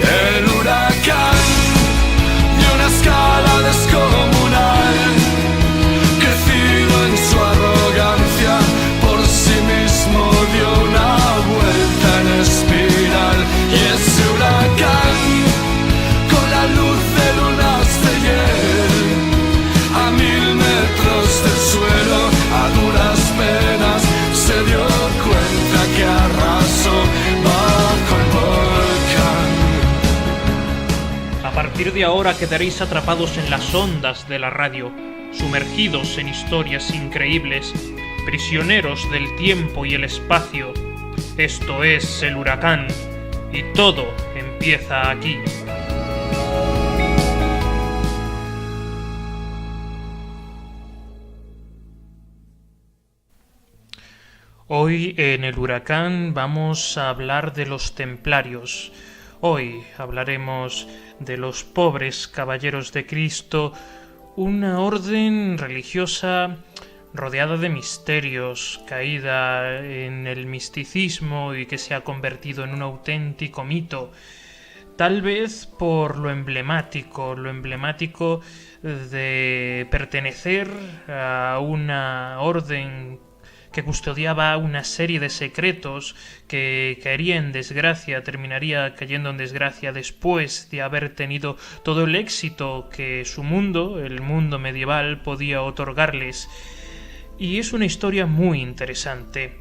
El huracán de una escala descomunal, crecido en su arrogancia, por sí mismo dio una vuelta en espiral. Y ese huracán, con la luz de lunas de hiel, a 1000 metros del suelo, a duras penas se dio cuenta que arrasó bajo el volcán. A partir de ahora quedaréis atrapados en las ondas de la radio, sumergidos en historias increíbles, prisioneros del tiempo y el espacio. Esto es el huracán, y todo empieza aquí. Hoy en el huracán vamos a hablar de los templarios. Hoy hablaremos de los pobres caballeros de Cristo, una orden religiosa rodeada de misterios, caída en el misticismo y que se ha convertido en un auténtico mito. Tal vez por lo emblemático de pertenecer a una orden que custodiaba una serie de secretos, que caería en desgracia, terminaría cayendo en desgracia después de haber tenido todo el éxito que su mundo, el mundo medieval, podía otorgarles. Y es una historia muy interesante.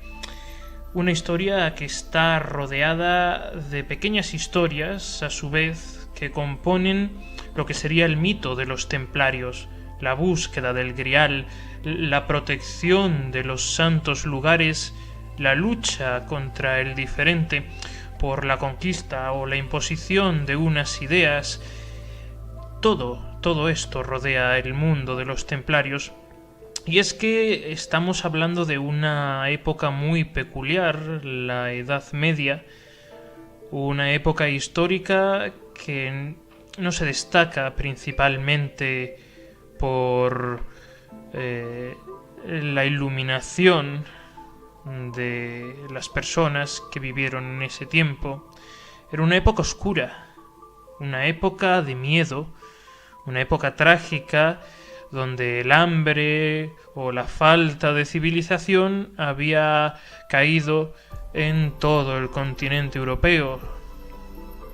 Una historia que está rodeada de pequeñas historias, a su vez, que componen lo que sería el mito de los templarios, la búsqueda del Grial, la protección de los santos lugares, la lucha contra el diferente por la conquista o la imposición de unas ideas. Todo esto rodea el mundo de los templarios. Y es que estamos hablando de una época muy peculiar, la Edad Media, una época histórica que no se destaca principalmente por la iluminación de las personas que vivieron en ese tiempo. Era una época oscura, una época de miedo, una época trágica donde el hambre o la falta de civilización había caído en todo el continente europeo.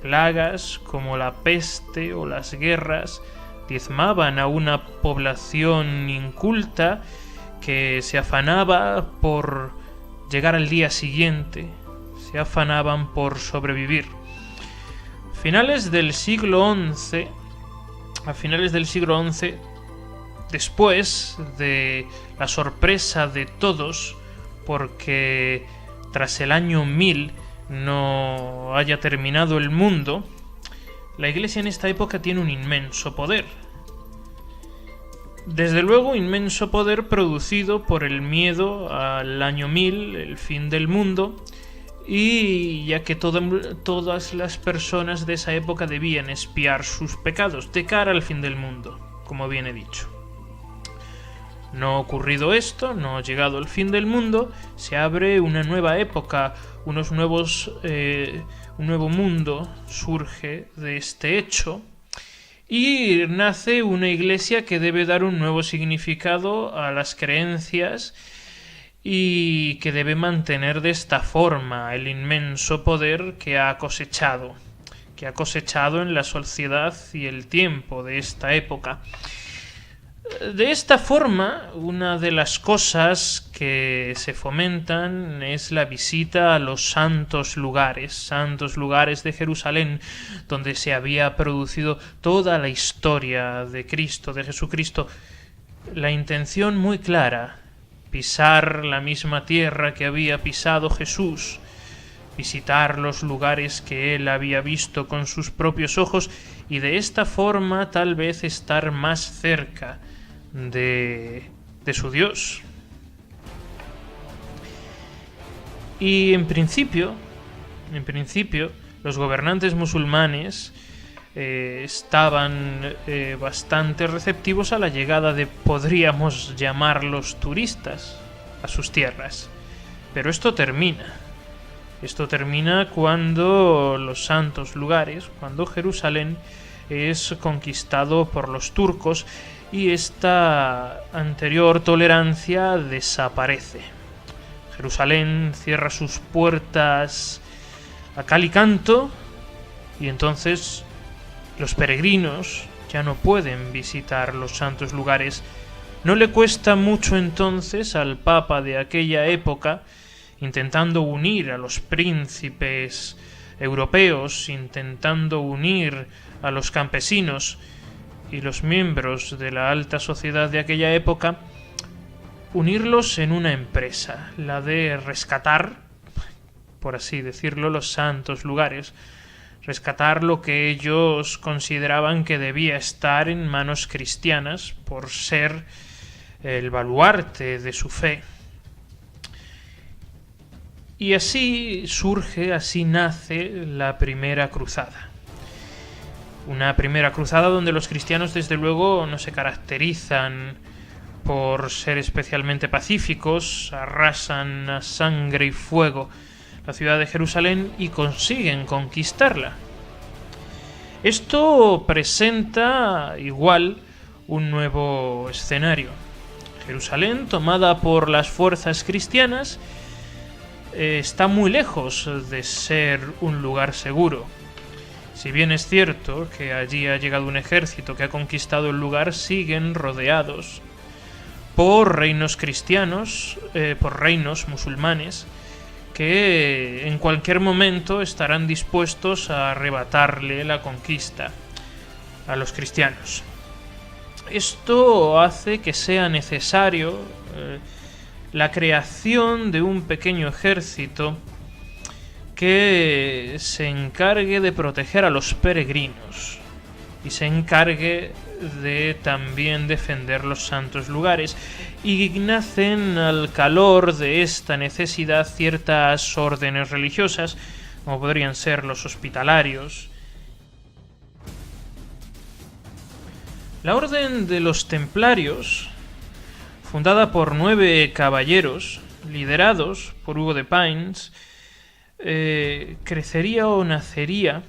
Plagas como la peste o las guerras diezmaban a una población inculta que se afanaba por llegar al día siguiente, se afanaban por sobrevivir. A finales del siglo XI, después de la sorpresa de todos, porque tras el año 1000 no haya terminado el mundo, la Iglesia en esta época tiene un inmenso poder. Desde luego, inmenso poder producido por el miedo al año 1000, el fin del mundo, y ya que todas las personas de esa época debían expiar sus pecados de cara al fin del mundo, como bien he dicho. No ha ocurrido esto, no ha llegado el fin del mundo, se abre una nueva época, un nuevo mundo surge de este hecho, y nace una iglesia que debe dar un nuevo significado a las creencias y que debe mantener de esta forma el inmenso poder que ha cosechado en la sociedad y el tiempo de esta época. De esta forma, una de las cosas que se fomentan es la visita a los santos lugares de Jerusalén, donde se había producido toda la historia de Cristo, de Jesucristo. La intención muy clara: pisar la misma tierra que había pisado Jesús, visitar los lugares que él había visto con sus propios ojos y de esta forma tal vez estar más cerca de su Dios. Y en principio, los gobernantes musulmanes estaban bastante receptivos a la llegada de, podríamos llamarlos, turistas a sus tierras. Pero esto termina. Esto termina cuando los santos lugares, cuando Jerusalén es conquistado por los turcos y esta anterior tolerancia desaparece. Jerusalén cierra sus puertas a cal y canto y entonces los peregrinos ya no pueden visitar los santos lugares. No le cuesta mucho entonces al papa de aquella época, intentando unir a los príncipes europeos, intentando unir a los campesinos y los miembros de la alta sociedad de aquella época, unirlos en una empresa, la de rescatar, por así decirlo, los santos lugares, rescatar lo que ellos consideraban que debía estar en manos cristianas por ser el baluarte de su fe. Y así surge, así nace la primera cruzada. Una primera cruzada donde los cristianos desde luego no se caracterizan por ser especialmente pacíficos, arrasan a sangre y fuego la ciudad de Jerusalén y consiguen conquistarla. Esto presenta igual un nuevo escenario. Jerusalén, tomada por las fuerzas cristianas, está muy lejos de ser un lugar seguro. Si bien es cierto que allí ha llegado un ejército que ha conquistado el lugar, siguen rodeados por reinos cristianos, por reinos musulmanes, que en cualquier momento estarán dispuestos a arrebatarle la conquista a los cristianos. Esto hace que sea necesario la creación de un pequeño ejército que se encargue de proteger a los peregrinos y se encargue de también defender los santos lugares, y nacen al calor de esta necesidad ciertas órdenes religiosas, como podrían ser los hospitalarios. La orden de los templarios, fundada por 9 caballeros, liderados por Hugo de Pines, crecería o nacería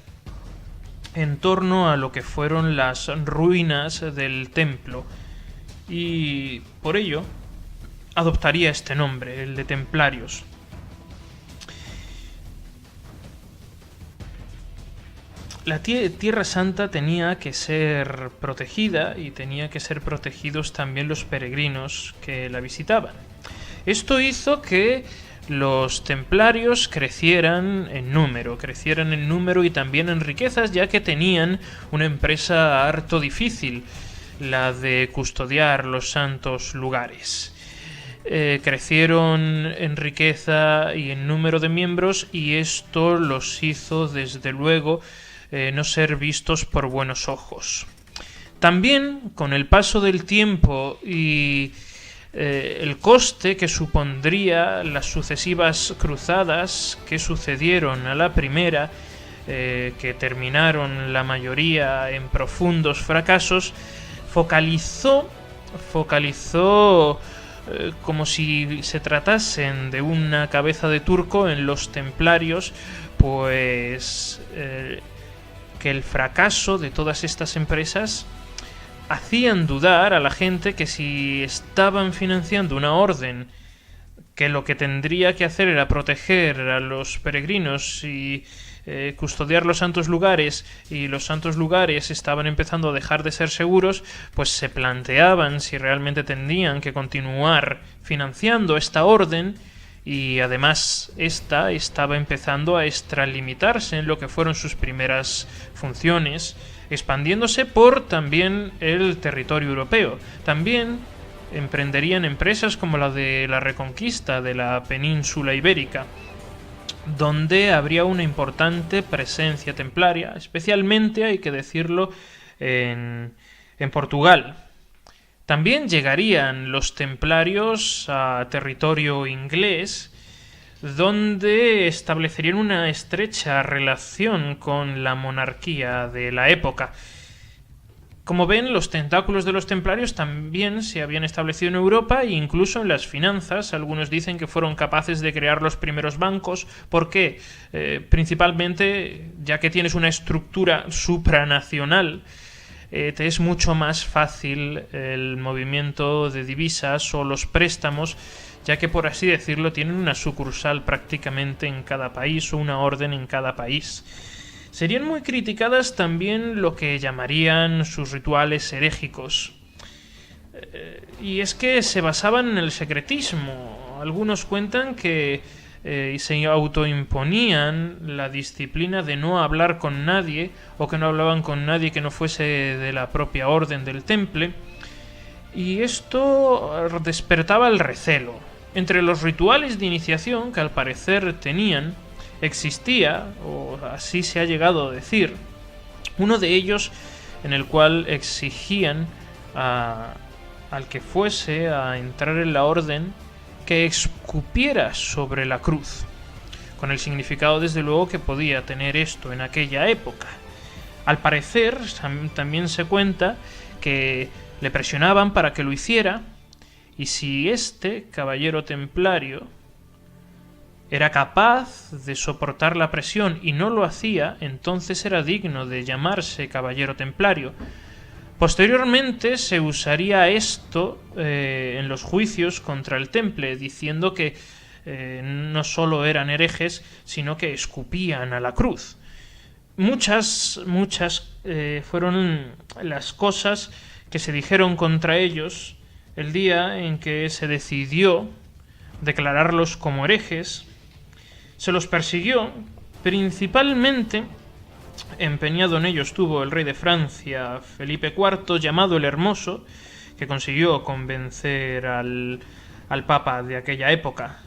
en torno a lo que fueron las ruinas del templo, y por ello adoptaría este nombre, el de templarios. La Tierra Santa tenía que ser protegida y tenía que ser protegidos también los peregrinos que la visitaban. Esto hizo que los templarios crecieran en número y también en riquezas, ya que tenían una empresa harto difícil, la de custodiar los santos lugares. Crecieron en riqueza y en número de miembros, y esto los hizo desde luego no ser vistos por buenos ojos. También, con el paso del tiempo y el coste que supondría las sucesivas cruzadas que sucedieron a la primera, que terminaron la mayoría en profundos fracasos, focalizó como si se tratasen de una cabeza de turco en los templarios, pues que el fracaso de todas estas empresas hacían dudar a la gente que si estaban financiando una orden que lo que tendría que hacer era proteger a los peregrinos y custodiar los santos lugares, y los santos lugares estaban empezando a dejar de ser seguros, pues se planteaban si realmente tendrían que continuar financiando esta orden, y además esta estaba empezando a extralimitarse en lo que fueron sus primeras funciones, expandiéndose por también el territorio europeo. También emprenderían empresas como la de la reconquista de la península ibérica, donde habría una importante presencia templaria, especialmente, hay que decirlo, en Portugal. También llegarían los templarios a territorio inglés, donde establecerían una estrecha relación con la monarquía de la época. Como ven, los tentáculos de los templarios también se habían establecido en Europa e incluso en las finanzas. Algunos dicen que fueron capaces de crear los primeros bancos. ¿Por qué? Principalmente, ya que tienes una estructura supranacional, te es mucho más fácil el movimiento de divisas o los préstamos, ya que, por así decirlo, tienen una sucursal prácticamente en cada país o una orden en cada país. Serían muy criticadas también lo que llamarían sus rituales herégicos. Y es que se basaban en el secretismo. Algunos cuentan que se autoimponían la disciplina de no hablar con nadie, o que no hablaban con nadie que no fuese de la propia orden del temple. Y esto despertaba el recelo. Entre los rituales de iniciación que al parecer tenían, existía, o así se ha llegado a decir, uno de ellos en el cual exigían al que fuese a entrar en la orden que escupiera sobre la cruz, con el significado desde luego que podía tener esto en aquella época. Al parecer también se cuenta que le presionaban para que lo hiciera, y si este caballero templario era capaz de soportar la presión y no lo hacía, entonces era digno de llamarse caballero templario. Posteriormente se usaría esto en los juicios contra el temple, diciendo que no solo eran herejes, sino que escupían a la cruz. Muchas fueron las cosas que se dijeron contra ellos el día en que se decidió declararlos como herejes. Se los persiguió, principalmente empeñado en ello estuvo el rey de Francia, Felipe IV, llamado el Hermoso, que consiguió convencer al papa de aquella época.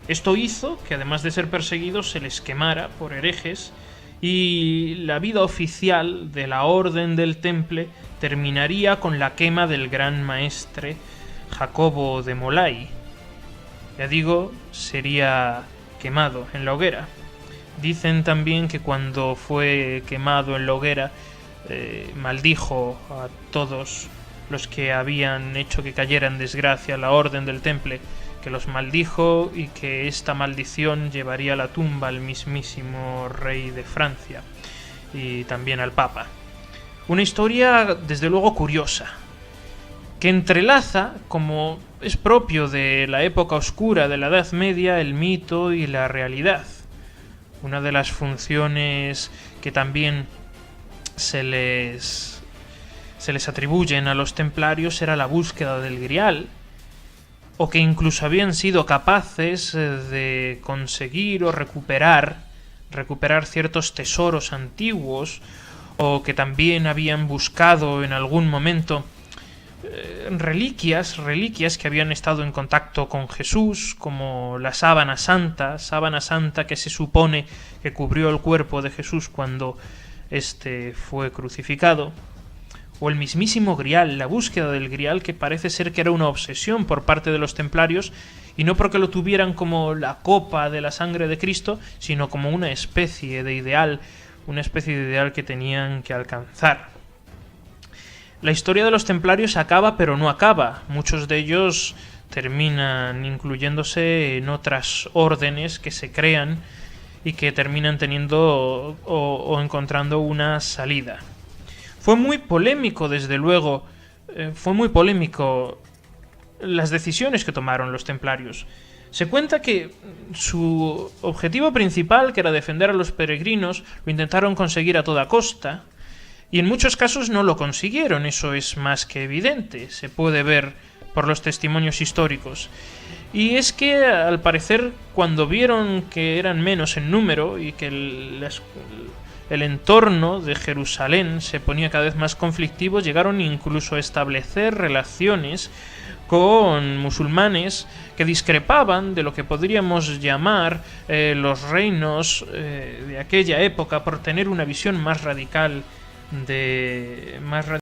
Esto hizo que, además de ser perseguidos, se les quemara por herejes, y la vida oficial de la Orden del Temple terminaría con la quema del gran maestre Jacobo de Molay. Ya digo, sería quemado en la hoguera. Dicen también que cuando fue quemado en la hoguera maldijo a todos los que habían hecho que cayera en desgracia la Orden del Temple, que los maldijo y que esta maldición llevaría a la tumba al mismísimo rey de Francia y también al Papa. Una historia desde luego curiosa, que entrelaza, como es propio de la época oscura de la Edad Media, el mito y la realidad. Una de las funciones que también se les atribuyen a los templarios era la búsqueda del Grial, o que incluso habían sido capaces de conseguir o recuperar ciertos tesoros antiguos, o que también habían buscado en algún momento reliquias que habían estado en contacto con Jesús, como la sábana santa que se supone que cubrió el cuerpo de Jesús cuando éste fue crucificado, o el mismísimo Grial, la búsqueda del Grial, que parece ser que era una obsesión por parte de los templarios, y no porque lo tuvieran como la copa de la sangre de Cristo, sino como una especie de ideal que tenían que alcanzar. La historia de los templarios acaba, pero no acaba. Muchos de ellos terminan incluyéndose en otras órdenes que se crean y que terminan teniendo o encontrando una salida. Fue muy polémico, desde luego, las decisiones que tomaron los templarios. Se cuenta que su objetivo principal, que era defender a los peregrinos, lo intentaron conseguir a toda costa, y en muchos casos no lo consiguieron. Eso es más que evidente, se puede ver por los testimonios históricos. Y es que, al parecer, cuando vieron que eran menos en número y que el entorno de Jerusalén se ponía cada vez más conflictivo, llegaron incluso a establecer relaciones con musulmanes que discrepaban de lo que podríamos llamar los reinos de aquella época, por tener una visión más radical